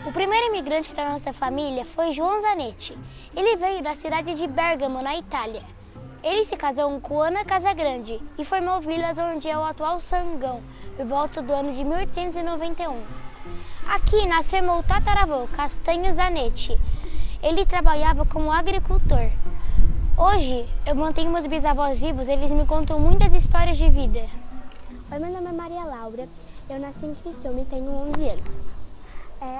O primeiro imigrante da nossa família foi João Zanetti. Ele veio da cidade de Bérgamo, na Itália. Ele se casou com Ana Casagrande e formou vilas onde é o atual Sangão, por volta do ano de 1891. Aqui nasceu meu tataravô, Castanho Zanetti. Ele trabalhava como agricultor. Hoje, eu mantenho meus bisavós vivos, eles me contam muitas histórias de vida. Oi, meu nome é Maria Laura, eu nasci em Criciúma e tenho 11 anos.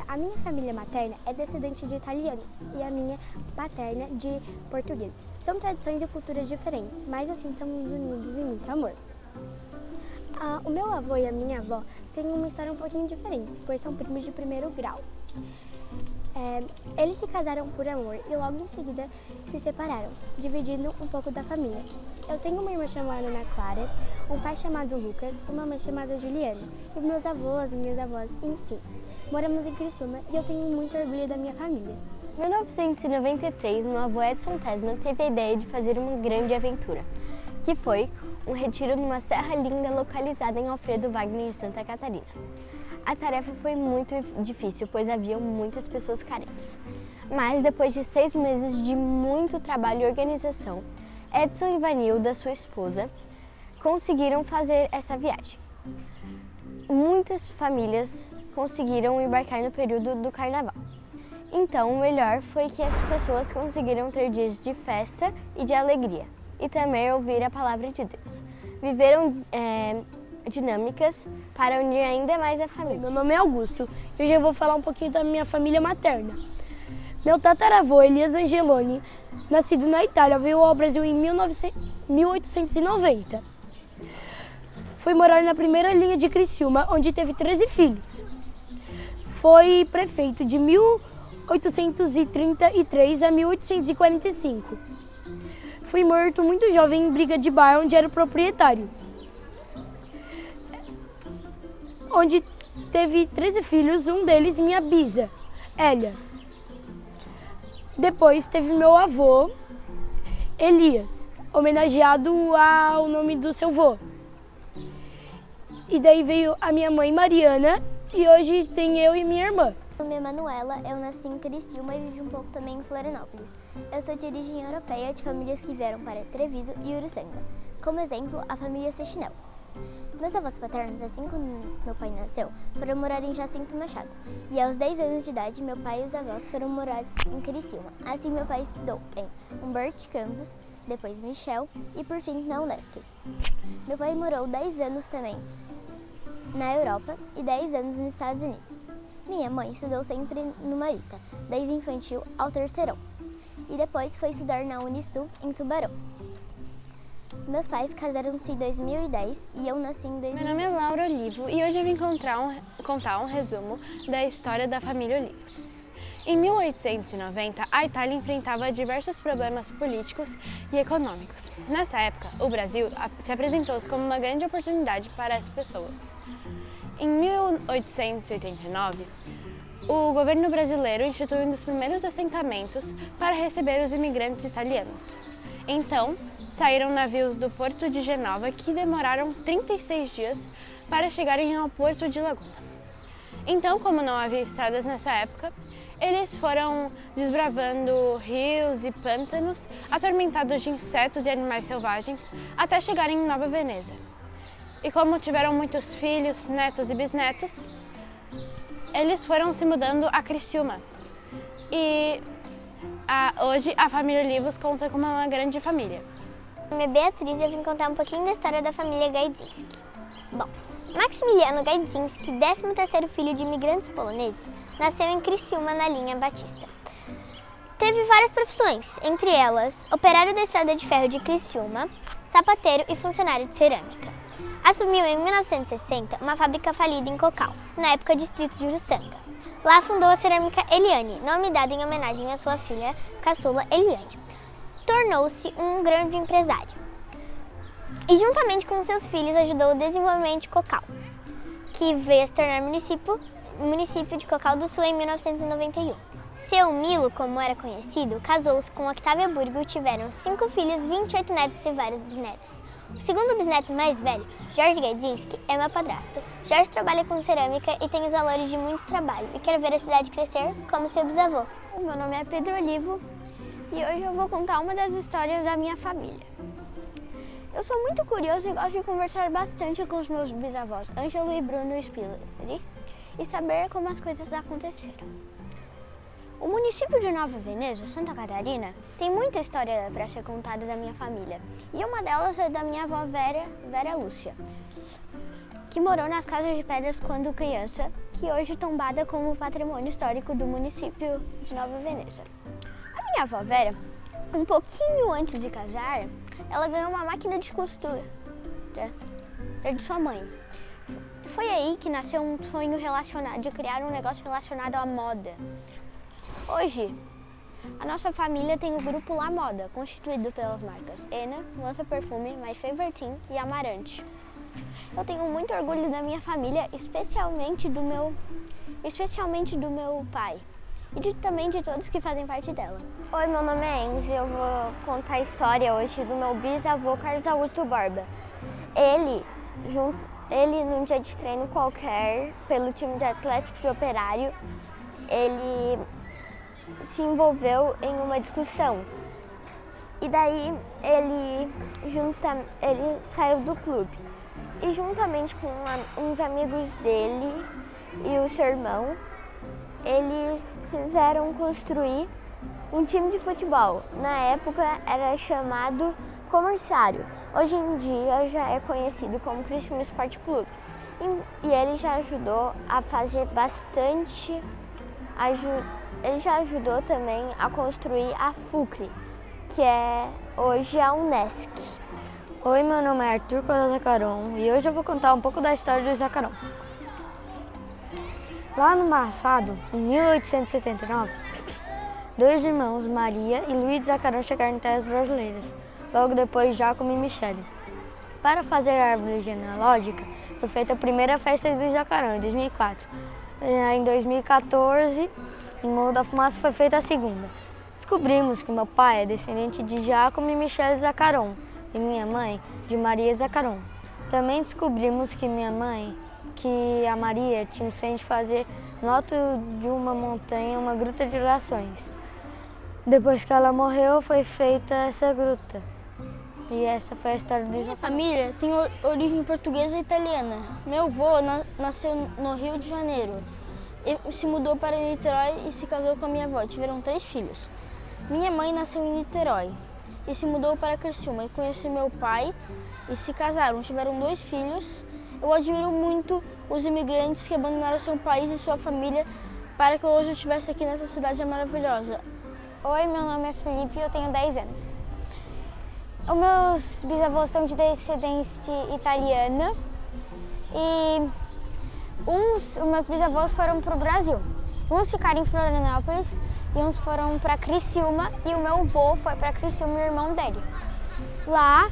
A minha família materna é descendente de italiano e a minha paterna de português. São tradições e culturas diferentes, mas assim somos unidos em muito amor. O meu avô e a minha avó têm uma história um pouquinho diferente, pois são primos de primeiro grau. Eles se casaram por amor e logo em seguida se separaram, dividindo um pouco da família. Eu tenho uma irmã chamada Ana Clara, um pai chamado Lucas, uma mãe chamada Juliana, e meus avós, minhas avós, enfim. Moramos em Criciúma e eu tenho muito orgulho da minha família. Em 1993, meu avô Edson Tesman teve a ideia de fazer uma grande aventura, que foi um retiro numa serra linda localizada em Alfredo Wagner, Santa Catarina. A tarefa foi muito difícil, pois havia muitas pessoas carentes. Mas depois de 6 meses de muito trabalho e organização, Edson e Vanilda, sua esposa, conseguiram fazer essa viagem. Muitas famílias conseguiram embarcar no período do carnaval. Então, o melhor foi que as pessoas conseguiram ter dias de festa e de alegria, e também ouvir a palavra de Deus. Viveram dinâmicas para unir ainda mais a família. Meu nome é Augusto e hoje eu vou falar um pouquinho da minha família materna. Meu tataravô, Elias Angeloni, nascido na Itália, veio ao Brasil em 1890. Foi morar na primeira linha de Criciúma, onde teve 13 filhos. Foi prefeito de 1833 a 1845. Foi morto muito jovem em briga de bar, onde era o proprietário. Onde teve 13 filhos, um deles minha bisa, Hélia. Depois teve meu avô, Elias, homenageado ao nome do seu avô. E daí veio a minha mãe, Mariana, e hoje tem eu e minha irmã. Meu nome é Manuela, eu nasci em Criciúma e vivi um pouco também em Florianópolis. Eu sou de origem europeia, de famílias que vieram para Treviso e Uruçanga. Como exemplo, a família Sextinel. Meus avós paternos, assim quando meu pai nasceu, foram morar em Jacinto Machado. E aos 10 anos de idade, meu pai e os avós foram morar em Criciúma. Assim, meu pai estudou em Humboldt Campus, depois Michel e, por fim, na Unesc. Meu pai morou 10 anos também na Europa e 10 anos nos Estados Unidos. Minha mãe estudou sempre numa lista, desde infantil ao terceirão. E depois foi estudar na Unisul, em Tubarão. Meus pais casaram-se em 2010 e eu nasci em 2000. Meu nome é Laura Olivo e hoje eu vim contar um resumo da história da família Olivos. Em 1890, a Itália enfrentava diversos problemas políticos e econômicos. Nessa época, o Brasil se apresentou como uma grande oportunidade para as pessoas. Em 1889, o governo brasileiro instituiu um dos primeiros assentamentos para receber os imigrantes italianos. Então, saíram navios do Porto de Genova que demoraram 36 dias para chegarem ao Porto de Laguna. Então, como não havia estradas nessa época, eles foram desbravando rios e pântanos, atormentados de insetos e animais selvagens, até chegarem em Nova Veneza. E como tiveram muitos filhos, netos e bisnetos, eles foram se mudando a Criciúma. E hoje a família Olivos conta como uma grande família. Meu nome é Beatriz e eu vim contar um pouquinho da história da família Gajdzinski. Bom, Maximiliano Gajdzinski, 13º filho de imigrantes poloneses, nasceu em Criciúma, na linha Batista. Teve várias profissões, entre elas operário da estrada de ferro de Criciúma, sapateiro e funcionário de cerâmica. Assumiu em 1960 uma fábrica falida em Cocal, na época distrito de Uruçanga. Lá fundou a cerâmica Eliane, nome dado em homenagem à sua filha caçula Eliane. Tornou-se um grande empresário e, juntamente com seus filhos, ajudou o desenvolvimento de Cocal, que veio a se tornar município de Cocal do Sul em 1991. Seu Milo, como era conhecido, casou-se com Octávia Burgo e tiveram 5 filhos, 28 netos e vários bisnetos. O segundo bisneto mais velho, Jorge Gaidzinski, é meu padrasto. Jorge trabalha com cerâmica e tem os valores de muito trabalho e quer ver a cidade crescer como seu bisavô. O meu nome é Pedro Olivo e hoje eu vou contar uma das histórias da minha família. Eu sou muito curioso e gosto de conversar bastante com os meus bisavós, Ângelo e Bruno Spilleri, e saber como as coisas aconteceram. O município de Nova Veneza, Santa Catarina, tem muita história para ser contada da minha família. E uma delas é da minha avó Vera Lúcia, que morou nas casas de pedras quando criança, que hoje é tombada como patrimônio histórico do município de Nova Veneza. A minha avó Vera, um pouquinho antes de casar, ela ganhou uma máquina de costura de sua mãe. Foi aí que nasceu um sonho de criar um negócio relacionado à moda. Hoje, a nossa família tem o grupo La Moda, constituído pelas marcas Ena, Lança Perfume, My Favorite Thing e Amarante. Eu tenho muito orgulho da minha família, especialmente do meu pai e também de todos que fazem parte dela. Oi, meu nome é Enzo e eu vou contar a história hoje do meu bisavô Carlos Augusto Borba. Ele, num dia de treino qualquer, pelo time de Atlético de Operário, ele se envolveu em uma discussão. E daí ele saiu do clube. E juntamente com uns amigos dele e o seu irmão, eles quiseram construir um time de futebol. Na época era chamado Comerciário. Hoje em dia já é conhecido como Criciúma Esporte Clube. E ele já ajudou a fazer bastante. Ele já ajudou também a construir a FUCRE, que é hoje a Unesc. Oi, meu nome é Arthur Costa Zacaron e hoje eu vou contar um pouco da história do Zacaron. Lá no passado, em 1879, dois irmãos, Maria e Luiz Zacaron, chegaram em terras brasileiras, logo depois Jacomo e Michele. Para fazer a árvore genealógica, foi feita a primeira festa do Zacaron, em 2004. Em 2014, em Morro da Fumaça, foi feita a segunda. Descobrimos que meu pai é descendente de Jacomo e Michele Zacaron e minha mãe de Maria Zacaron. Também descobrimos que a Maria tinha o sonho de fazer no alto de uma montanha uma gruta de orações. Depois que ela morreu, foi feita essa gruta. E essa foi a história do Minha família tem origem portuguesa e italiana. Meu avô nasceu no Rio de Janeiro. Ele se mudou para Niterói e se casou com a minha avó. Tiveram 3 filhos. Minha mãe nasceu em Niterói e se mudou para Criciúma e conheceu meu pai e se casaram. Tiveram 2 filhos. Eu admiro muito os imigrantes que abandonaram seu país e sua família para que hoje eu estivesse aqui nessa cidade maravilhosa. Oi, meu nome é Felipe e eu tenho 10 anos. Os meus bisavôs são de descendência italiana e os meus bisavôs foram para o Brasil. Uns ficaram em Florianópolis e uns foram para Criciúma e o meu avô foi para Criciúma e o irmão dele. Lá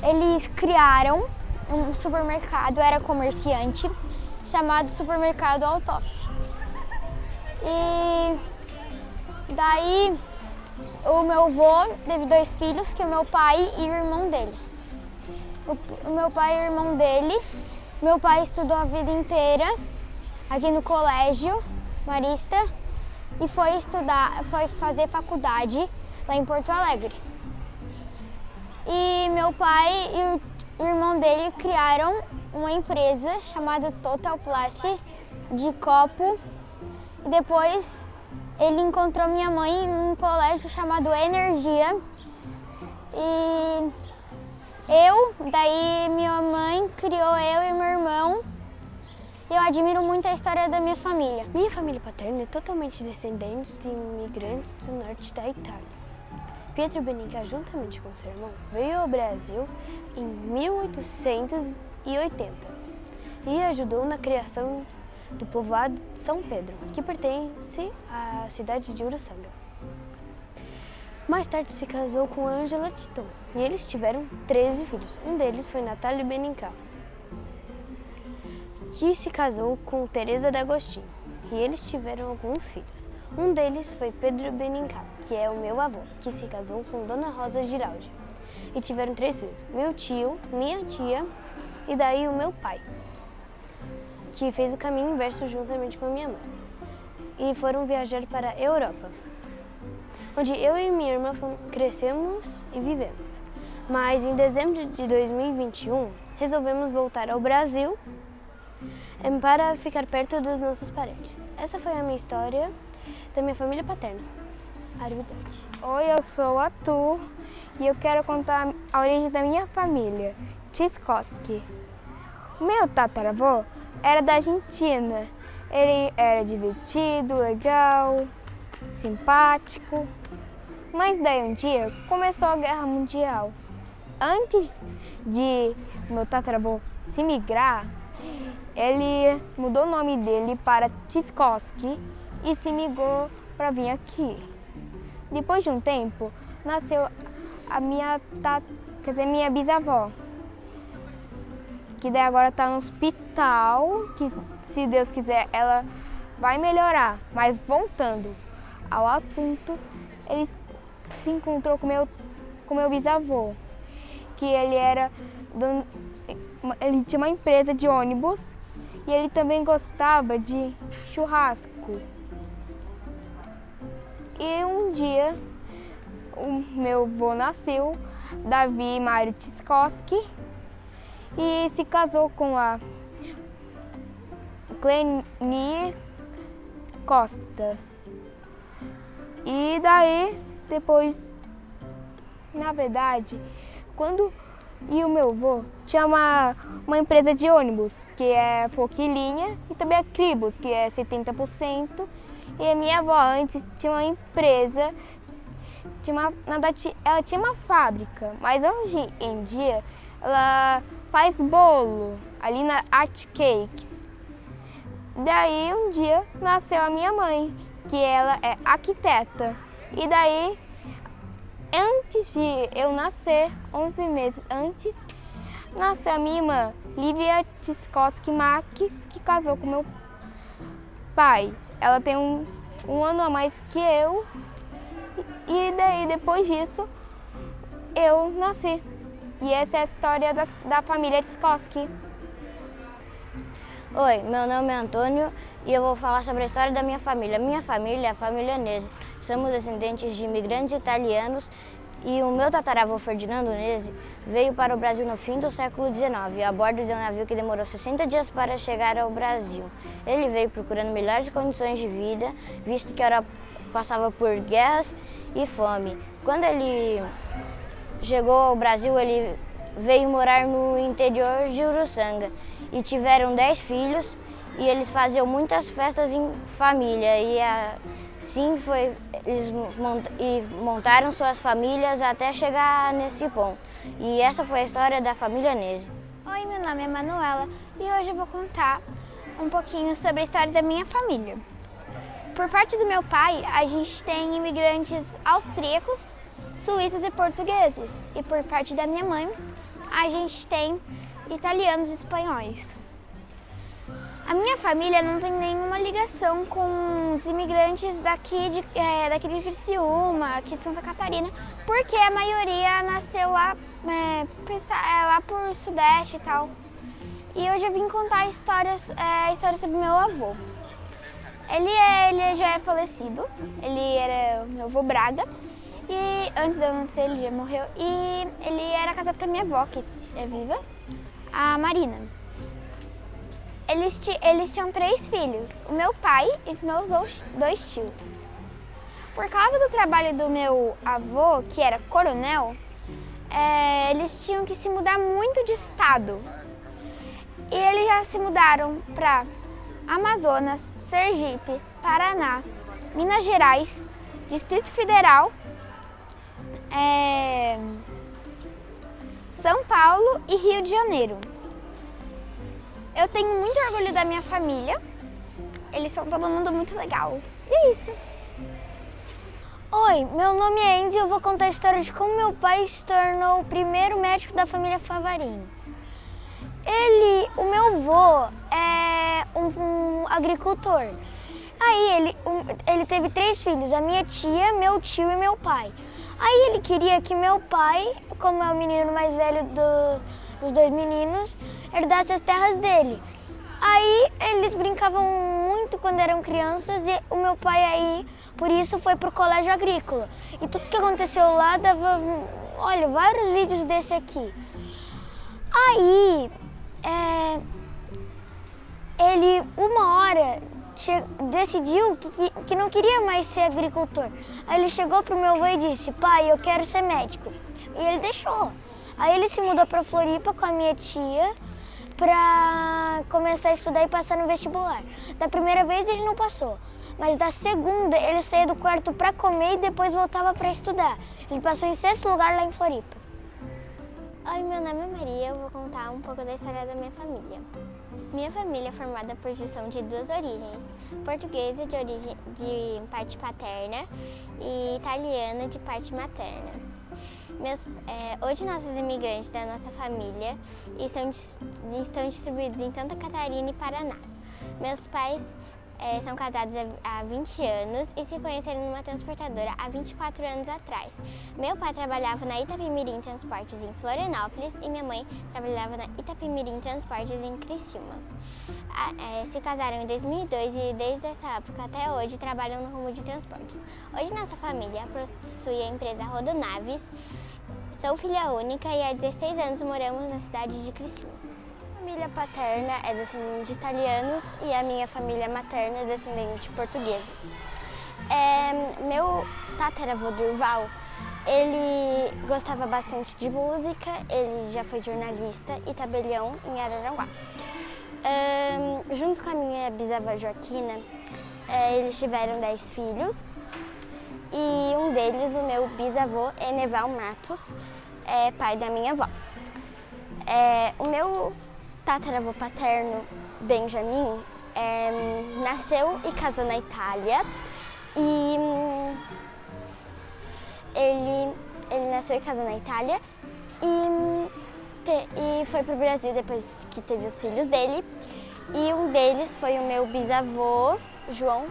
eles criaram um supermercado, era comerciante, chamado Supermercado Altoff. E daí o meu avô teve 2 filhos, que é o meu pai e o irmão dele. O meu pai e o irmão dele, meu pai estudou a vida inteira aqui no colégio Marista e foi fazer faculdade lá em Porto Alegre. E meu pai e o irmão dele criaram uma empresa chamada Total Plast de copo e depois ele encontrou minha mãe em um colégio chamado Energia e daí minha mãe criou eu e meu irmão. Eu admiro muito a história da minha família. Minha família paterna é totalmente descendente de imigrantes do norte da Itália. Pietro Beninca, juntamente com seu irmão, veio ao Brasil em 1880 e ajudou na criação do povoado de São Pedro, que pertence à cidade de Uruçanga. Mais tarde se casou com Ângela Titon e eles tiveram 13 filhos. Um deles foi Natálio Beninca, que se casou com Teresa D'Agostinho e eles tiveram alguns filhos. Um deles foi Pedro Beninca, que é o meu avô, que se casou com Dona Rosa Giraldi. e tiveram 3 filhos. Meu tio, minha tia e daí o meu pai, que fez o caminho inverso juntamente com a minha mãe. E foram viajar para a Europa, onde eu e minha irmã crescemos e vivemos. Mas em dezembro de 2021, resolvemos voltar ao Brasil para ficar perto dos nossos parentes. Essa foi a minha história da minha família paterna. Arrivederci. Oi, eu sou a Tu e eu quero contar a origem da minha família, Tchaikovsky. O meu tataravô era da Argentina. Ele era divertido, legal, simpático. Mas daí um dia começou a Guerra Mundial. Antes de meu tataravô se migrar, ele mudou o nome dele para Tchaikovsky e se migrou para vir aqui. Depois de um tempo, nasceu a minha bisavó, que daí agora está no hospital, que se Deus quiser ela vai melhorar. Mas voltando ao assunto, ele se encontrou com meu bisavô, que ele tinha uma empresa de ônibus e ele também gostava de churrasco. E um dia o meu avô nasceu, Davi Mário Tchaikovsky, e se casou com a Cleni Costa. E daí, depois, na verdade, e o meu avô tinha uma empresa de ônibus, que é Forquilinha, e também a Cribus, que é 70%. E a minha avó antes tinha uma empresa, ela tinha uma fábrica, mas hoje em dia ela faz bolo ali na Art Cakes. Daí um dia nasceu a minha mãe, que ela é arquiteta. E daí, antes de eu nascer, 11 meses antes, nasceu a minha irmã, Lívia Tchaikovsky Marques, que casou com meu pai. Ela tem um ano a mais que eu. E daí, depois disso, eu nasci. E essa é a história da família Tchaikovsky. Oi, meu nome é Antônio e eu vou falar sobre a história da minha família. Minha família é a família Nese. Somos descendentes de imigrantes italianos e o meu tataravô Ferdinando Nese veio para o Brasil no fim do século XIX, a bordo de um navio que demorou 60 dias para chegar ao Brasil. Ele veio procurando melhores condições de vida, visto que a Europa passava por guerras e fome. Quando ele chegou ao Brasil, ele veio morar no interior de Uruçanga e tiveram 10 filhos e eles faziam muitas festas em família e assim eles montaram suas famílias até chegar nesse ponto. E essa foi a história da família Nese. Oi, meu nome é Manuela e hoje eu vou contar um pouquinho sobre a história da minha família. Por parte do meu pai, a gente tem imigrantes austríacos, suíços e portugueses. E por parte da minha mãe, a gente tem italianos e espanhóis. A minha família não tem nenhuma ligação com os imigrantes daqui de Criciúma, aqui de Santa Catarina, porque a maioria nasceu lá, lá por Sudeste e tal. E hoje eu vim contar a história sobre meu avô. Ele já é falecido, ele era meu avô Braga, e antes de eu nascer ele já morreu, e ele era casado com a minha avó, que é viva, a Marina. Eles tinham 3 filhos, o meu pai e os meus 2 tios. Por causa do trabalho do meu avô, que era coronel, eles tinham que se mudar muito de estado. E eles já se mudaram para Amazonas, Sergipe, Paraná, Minas Gerais, Distrito Federal, São Paulo e Rio de Janeiro. Eu tenho muito orgulho da minha família, eles são todo mundo muito legal. E é isso. Oi, meu nome é Enzo e eu vou contar a história de como meu pai se tornou o primeiro médico da família Favarini. O meu avô é um agricultor. Aí ele teve 3 filhos, a minha tia, meu tio e meu pai. Aí ele queria que meu pai, como é o menino mais velho dos 2 meninos, herdasse as terras dele. Aí eles brincavam muito quando eram crianças e o meu pai aí, por isso, foi pro colégio agrícola. E tudo que aconteceu lá dava, olha, vários vídeos desse aqui. Aí, ele, uma hora, decidiu que não queria mais ser agricultor. Aí ele chegou pro meu avô e disse: pai, eu quero ser médico. E ele deixou. Aí ele se mudou para Floripa com a minha tia para começar a estudar e passar no vestibular. Da primeira vez ele não passou, mas da segunda ele saía do quarto para comer e depois voltava para estudar. Ele passou em 6º lugar lá em Floripa. Oi, meu nome é Maria, eu vou contar um pouco da história da minha família. Minha família é formada por junção de 2 origens, portuguesa de parte paterna e italiana de parte materna. Hoje nossos imigrantes da nossa família estão distribuídos em Santa Catarina e Paraná. Meus pais são casados há 20 anos e se conheceram numa transportadora há 24 anos atrás. Meu pai trabalhava na Itapemirim Transportes em Florianópolis e minha mãe trabalhava na Itapemirim Transportes em Criciúma. Se casaram em 2002 e desde essa época até hoje trabalham no rumo de transportes. Hoje nossa família possui a empresa Rodonaves. Sou filha única e há 16 anos moramos na cidade de Criciúma. Minha família paterna é descendente de italianos e a minha família materna é descendente de portugueses. Meu tataravô Durval, ele gostava bastante de música, ele já foi jornalista e tabelião em Araranguá. Junto com a minha bisavó Joaquina, eles tiveram 10 filhos e um deles, o meu bisavô, Eneval Matos, é pai da minha avó. O meu tataravô paterno, Benjamin, nasceu e casou na Itália e ele nasceu e casou na Itália e foi para o Brasil depois que teve os filhos dele. E um deles foi o meu bisavô, João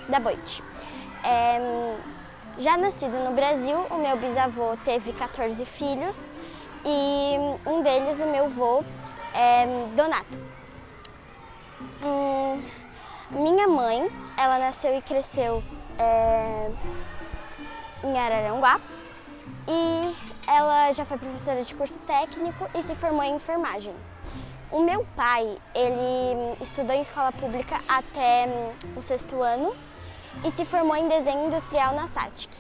da Boite. Já nascido no Brasil, o meu bisavô teve 14 filhos e um deles, o meu avô, Donato. Minha mãe, ela nasceu e cresceu em Araranguá e ela já foi professora de curso técnico e se formou em enfermagem. O meu pai, ele estudou em escola pública até o 6º ano e se formou em desenho industrial na SATIC.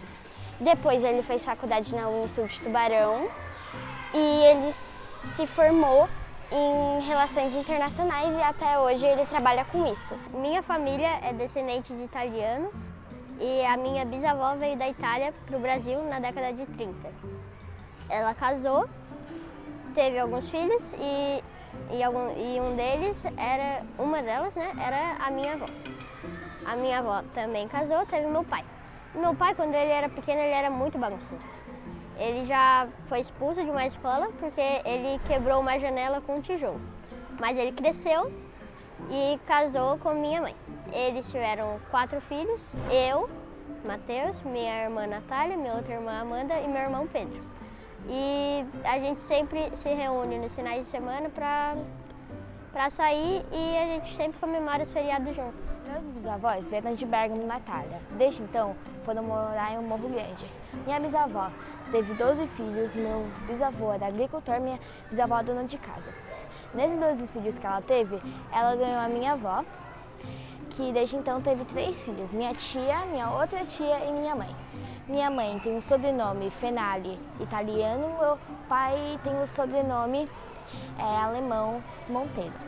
Depois ele fez faculdade na Unisul de Tubarão e ele se formou em relações internacionais e até hoje ele trabalha com isso. Minha família é descendente de italianos e a minha bisavó veio da Itália para o Brasil na década de 30. Ela casou, teve alguns filhos e um deles uma delas, né, era a minha avó. A minha avó também casou, teve meu pai. Meu pai, quando ele era pequeno, ele era muito bagunceiro. Ele já foi expulso de uma escola porque ele quebrou uma janela com um tijolo. Mas ele cresceu e casou com minha mãe. Eles tiveram 4 filhos, eu, Matheus, minha irmã Natália, minha outra irmã Amanda e meu irmão Pedro. E a gente sempre se reúne nos finais de semana para sair e a gente sempre comemora os feriados juntos. Meus bisavós vieram de Bergamo, na Itália. Desde então, foram morar em Morro Grande. Minha bisavó teve 12 filhos, meu bisavô era agricultor, minha bisavó dona de casa. Nesses 12 filhos que ela teve, ela ganhou a minha avó, que desde então teve 3 filhos, minha tia, minha outra tia e minha mãe. Minha mãe tem o sobrenome Fenali, italiano, meu pai tem o sobrenome alemão, Monteiro.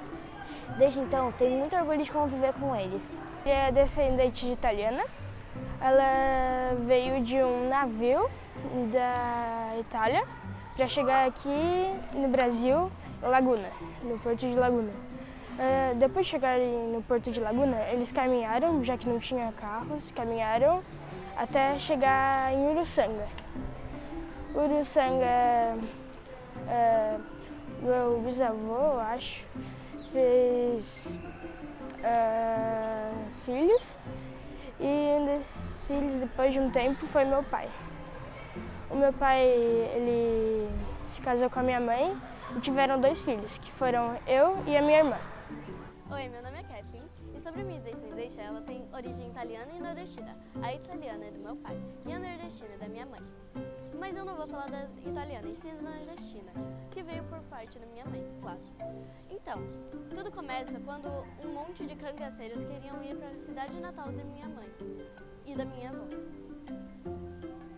Desde então, tenho muito orgulho de conviver com eles. É descendente de italiana. Ela veio de um navio da Itália para chegar aqui no Brasil, Laguna, no Porto de Laguna. Depois de chegarem no Porto de Laguna, eles caminharam, já que não tinha carros, caminharam até chegar em Uruçanga. Uruçanga, meu bisavô, eu acho, fez filhos e um desses filhos, depois de um tempo, foi meu pai. O meu pai, ele se casou com a minha mãe e tiveram 2 filhos, que foram eu e a minha irmã. Oi, meu nome é Kathleen e sobre minha descendência, ela tem origem italiana e nordestina. A italiana é do meu pai e a nordestina é da minha mãe. Mas eu não vou falar da italiana, e sim da nordestina, que veio por parte da minha mãe, claro. Então, tudo começa quando um monte de cangaceiros queriam ir para a cidade natal da minha mãe e da minha avó.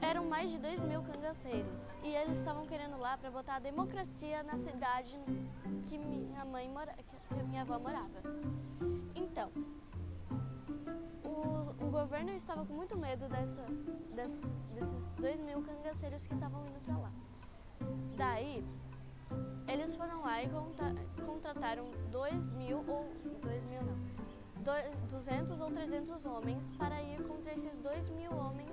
Eram mais de 2.000 cangaceiros e eles estavam querendo lá para botar a democracia na cidade que minha avó morava. Então, o governo estava com muito medo desses 2.000 cangaceiros que estavam indo para lá. Daí, eles foram lá e contrataram 200 ou 300 homens para ir contra esses 2.000 homens.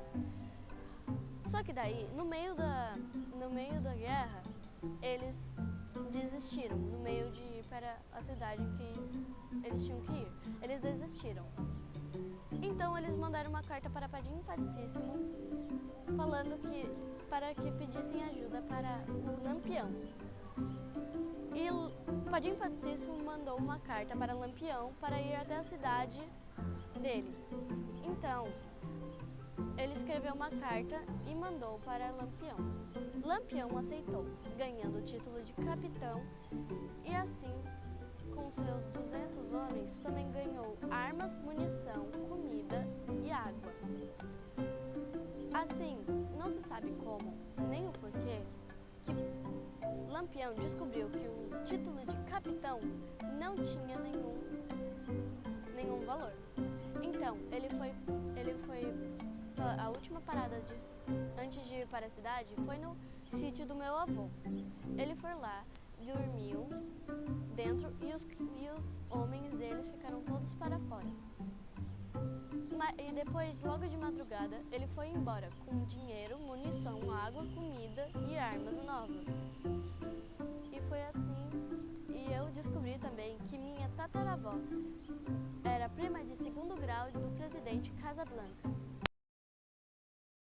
Só que daí, no meio da guerra, eles desistiram, no meio de ir para a cidade em que eles tinham que ir. Eles desistiram. Então eles mandaram uma carta para Padim Patíssimo, falando para que pedissem ajuda para o Lampião. E Padim Patíssimo mandou uma carta para Lampião para ir até a cidade dele. Então, ele escreveu uma carta e mandou para Lampião. Lampião aceitou, ganhando o título de capitão, e assim, com seus 200 homens, também ganhou armas, munição, comida e água. Assim, não se sabe como, nem o porquê, que Lampião descobriu que o título de capitão não tinha nenhum valor. Então, ele foi a última parada antes de ir para a cidade foi no sítio do meu avô. Ele foi lá, dormiu dentro e os homens dele ficaram todos para fora. E depois, logo de madrugada, ele foi embora com dinheiro, munição, água, comida e armas novas. E foi assim, e eu descobri também que minha tataravó era prima de 2º grau do presidente Casablanca.